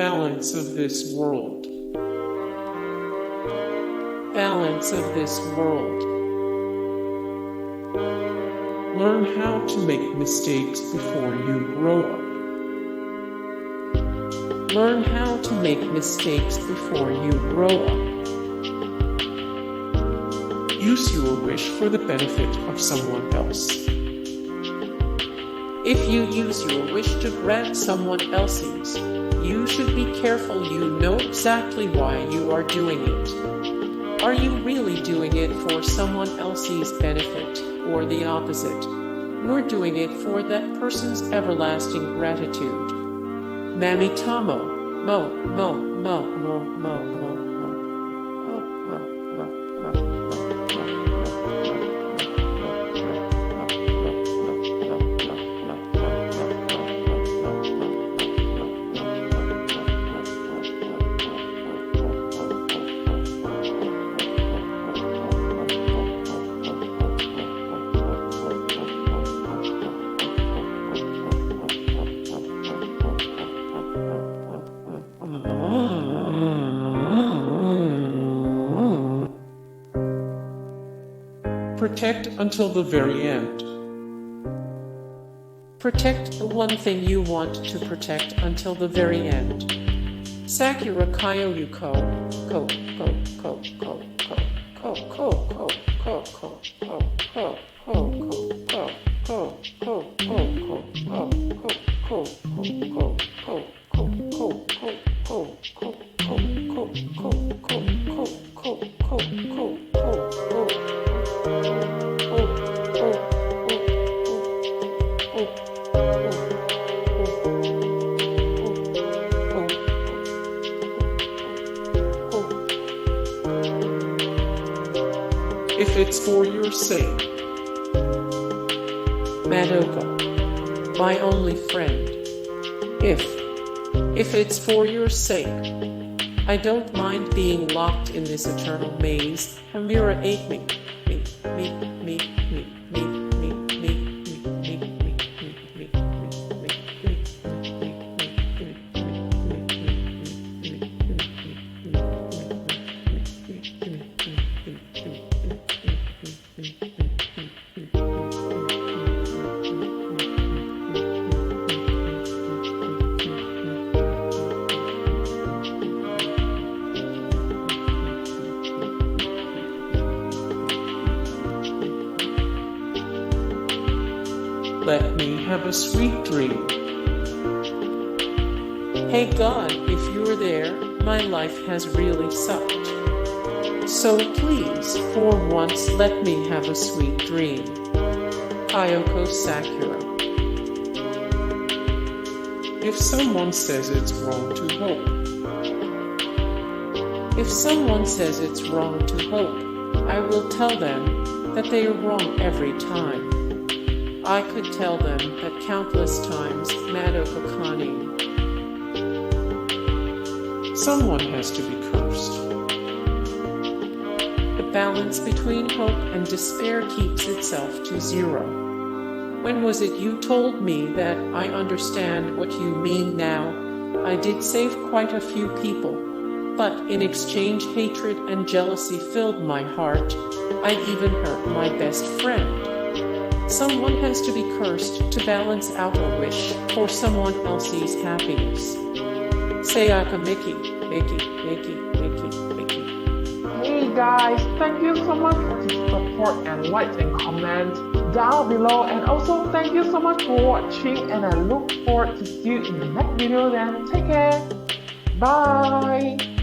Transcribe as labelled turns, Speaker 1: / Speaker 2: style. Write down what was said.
Speaker 1: Balance of this world. Balance of this world. Learn how to make mistakes before you grow up. Learn how to make mistakes before you grow up. Use your wish for the benefit of someone else. If you use your wish to grant someone else's, you should be careful you know exactly why you are doing it. Are you really doing it for someone else's benefit, or the opposite? You're doing it for that person's everlasting gratitude. Mami Tomoe, Protect until the very end. Protect the one thing you want to protect until the very end. Sakura Kyoyuko, If it's for your sake. Madoka, my only friend. If it's for your sake. I don't mind being locked in this eternal maze. Homura Akemi. Let me have a sweet dream. Hey God, if you're there, my life has really sucked. So please, for once, let me have a sweet dream. Kyoko Sakura. If someone says it's wrong to hope. If someone says it's wrong to hope, I will tell them that they are wrong every time. I could tell them that countless times, Madoka Kaname. Someone has to be cursed. The balance between hope and despair keeps itself to zero. When was it you told me that I understand what you mean now? I did save quite a few people, but in exchange hatred and jealousy filled my heart. I even hurt my best friend. Someone has to be cursed to balance out a wish for someone else's happiness. Sayaka Miki.
Speaker 2: Hey guys, thank you so much for the support and likes and comments down below, and also thank you so much for watching, and I look forward to see you in the next video. Then take care. Bye.